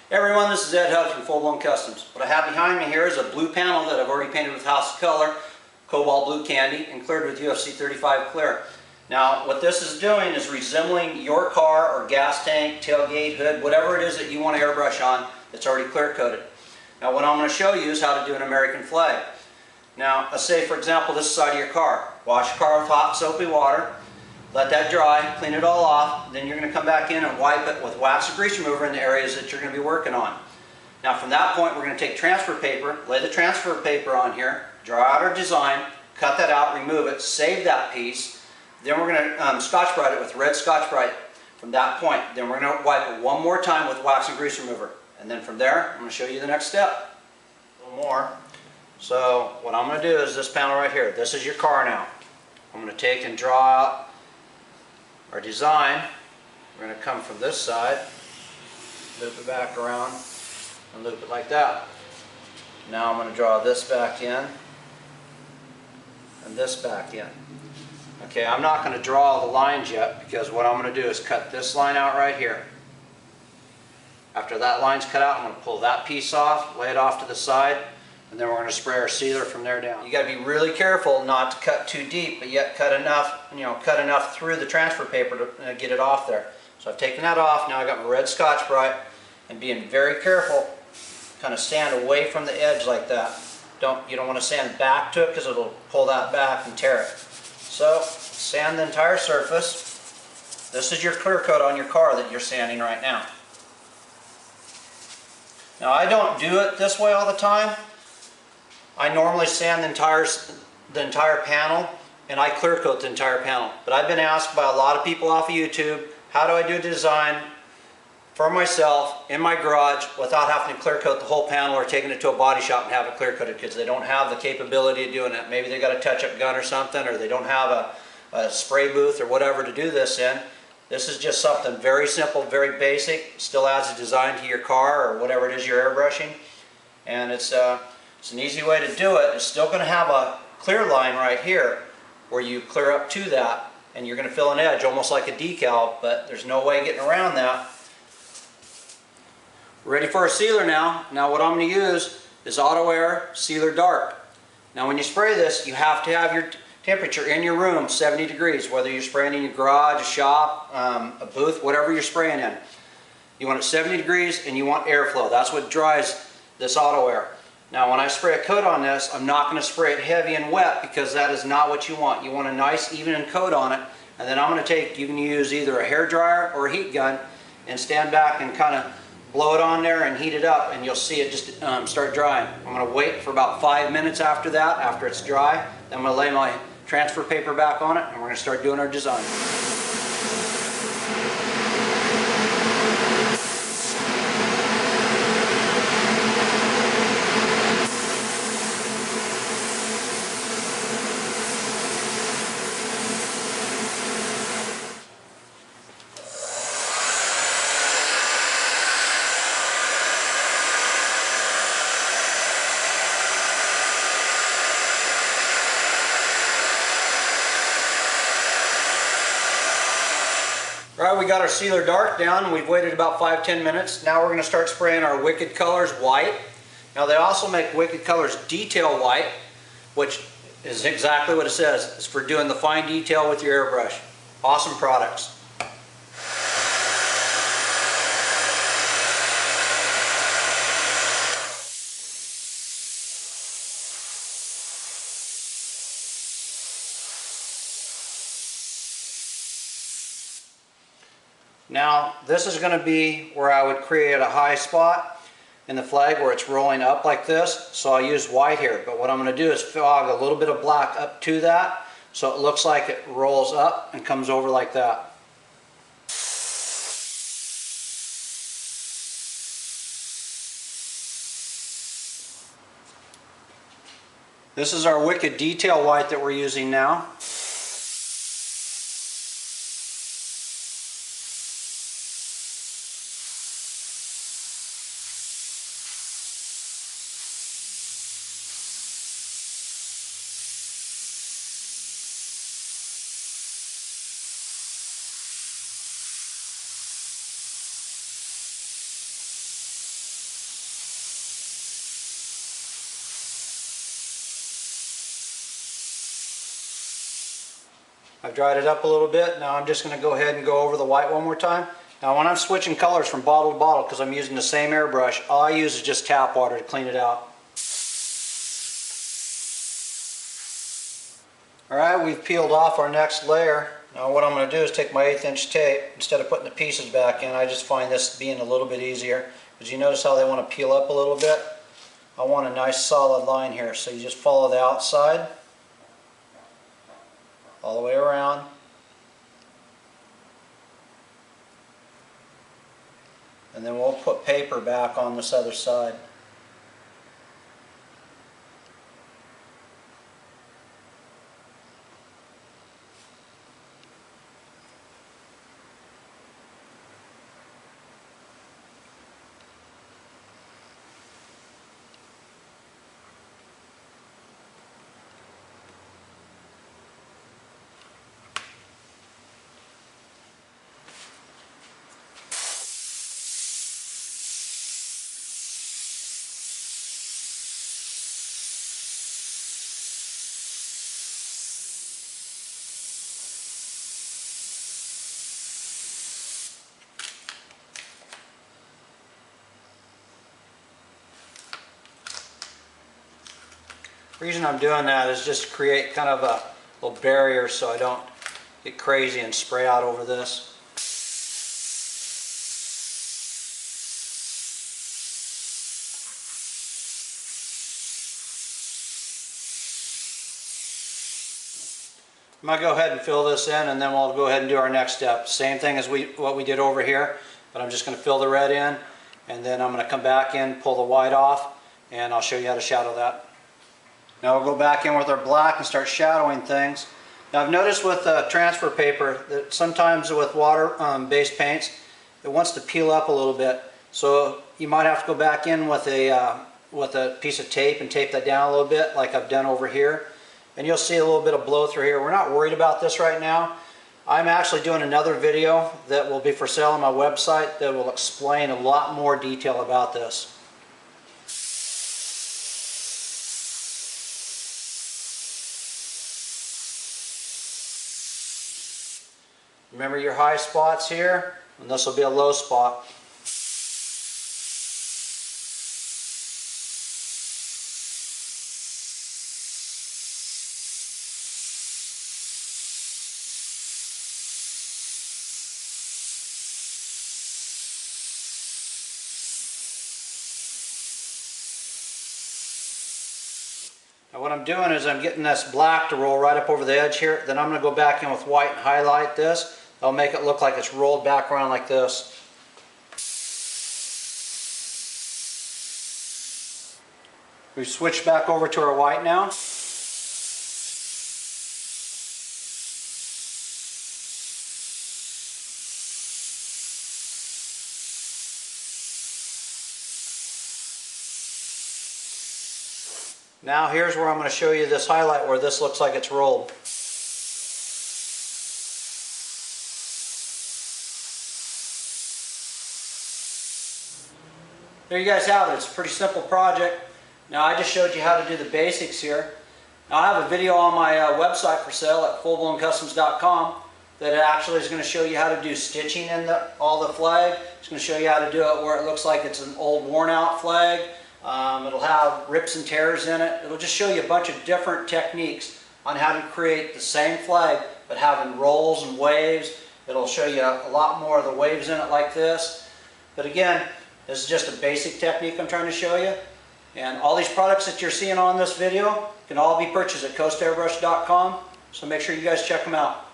Hey everyone, this is Ed Hug from Full Blown Customs. What I have behind me here is a blue panel that I've already painted with House of Color, Cobalt Blue Candy, and cleared with UFC 35 Clear. Now what this is doing is resembling your car or gas tank, tailgate, hood, whatever it is that you want to airbrush on that's already clear coated. Now what I'm going to show you is how to do an American flag. Now let's say for example this side of your car. Wash your car with hot soapy water. Let that dry, clean it all off, then you're going to come back in and wipe it with wax or grease remover in the areas that you're going to be working on. Now from that point we're going to take transfer paper, lay the transfer paper on here, draw out our design, cut that out, remove it, save that piece, then we're going to Scotch-Brite it with red Scotch-Brite from that point. Then we're going to wipe it one more time with wax and grease remover. And then from there I'm going to show you the next step. A little more. So what I'm going to do is this panel right here. This is your car now. I'm going to take and draw out our design. We're going to come from this side, loop it back around, and loop it like that. Now I'm going to draw this back in, and this back in. Okay, I'm not going to draw the lines yet, because what I'm going to do is cut this line out right here. After that line's cut out, I'm going to pull that piece off, lay it off to the side, and then we're going to spray our sealer from there down. You got to be really careful not to cut too deep, but yet cut enough through the transfer paper to get it off there. So I've taken that off. Now I got my red Scotch-Brite, and being very careful, kind of sand away from the edge like that. You don't want to sand back to it because it'll pull that back and tear it. So sand the entire surface. This is your clear coat on your car that you're sanding right now. Now I don't do it this way all the time. I normally sand the entire panel, and I clear coat the entire panel. But I've been asked by a lot of people off of YouTube, how do I do a design for myself in my garage without having to clear coat the whole panel or taking it to a body shop and have it clear coated, because they don't have the capability of doing that. Maybe they got a touch-up gun or something, or they don't have a spray booth or whatever to do this in. This is just something very simple, very basic, still adds a design to your car or whatever it is you're airbrushing, and it's an easy way to do it. It's still going to have a clear line right here where you clear up to that, and you're going to fill an edge almost like a decal, but there's no way getting around that. We're ready for our sealer now. Now what I'm going to use is Auto Air Sealer Dark. Now when you spray this, you have to have your temperature in your room 70 degrees, whether you're spraying in your garage, a shop, a booth, whatever you're spraying in. You want it 70 degrees and you want airflow. That's what dries this Auto Air. Now when I spray a coat on this, I'm not going to spray it heavy and wet, because that is not what you want. You want a nice even coat on it, and then I'm going to take, you can use either a hair dryer or a heat gun and stand back and kind of blow it on there and heat it up, and you'll see it just start drying. I'm going to wait for about 5 minutes after that, after it's dry. Then I'm going to lay my transfer paper back on it, and we're going to start doing our design. Alright, we got our sealer dark down. We've waited about 5-10 minutes. Now we're going to start spraying our Wicked Colors white. Now they also make Wicked Colors detail white, which is exactly what it says. It's for doing the fine detail with your airbrush. Awesome products. Now this is going to be where I would create a high spot in the flag where it's rolling up like this, so I'll use white here. But what I'm going to do is fog a little bit of black up to that, so it looks like it rolls up and comes over like that. This is our Wicked Detail White that we're using now. I've dried it up a little bit. Now I'm just going to go ahead and go over the white one more time. Now when I'm switching colors from bottle to bottle, because I'm using the same airbrush, all I use is just tap water to clean it out. Alright, we've peeled off our next layer. Now what I'm going to do is take my 1/8" tape. Instead of putting the pieces back in, I just find this being a little bit easier. Because you notice how they want to peel up a little bit? I want a nice solid line here. So you just follow the outside all the way around. And then we'll put paper back on this other side. The reason I'm doing that is just to create kind of a little barrier so I don't get crazy and spray out over this. I'm going to go ahead and fill this in, and then we'll go ahead and do our next step. Same thing as what we did over here, but I'm just going to fill the red in, and then I'm going to come back in, pull the white off, and I'll show you how to shadow that. Now we'll go back in with our black and start shadowing things. Now I've noticed with transfer paper that sometimes with water-based paints, it wants to peel up a little bit. So you might have to go back in with a piece of tape and tape that down a little bit, like I've done over here. And you'll see a little bit of blow through here. We're not worried about this right now. I'm actually doing another video that will be for sale on my website that will explain a lot more detail about this. Remember your high spots here, and this will be a low spot. Now what I'm doing is I'm getting this black to roll right up over the edge here. Then I'm going to go back in with white and highlight this. That'll make it look like it's rolled back around like this. We've switched back over to our white now. Now here's where I'm going to show you this highlight where this looks like it's rolled. There you guys have it. It's a pretty simple project. Now I just showed you how to do the basics here. Now I have a video on my website for sale at fullblowncustoms.com that actually is going to show you how to do stitching in all the flag. It's going to show you how to do it where it looks like it's an old worn out flag. It'll have rips and tears in it. It'll just show you a bunch of different techniques on how to create the same flag but having rolls and waves. It'll show you a lot more of the waves in it like this. But again, this is just a basic technique I'm trying to show you. And all these products that you're seeing on this video can all be purchased at coastairbrush.com. So make sure you guys check them out.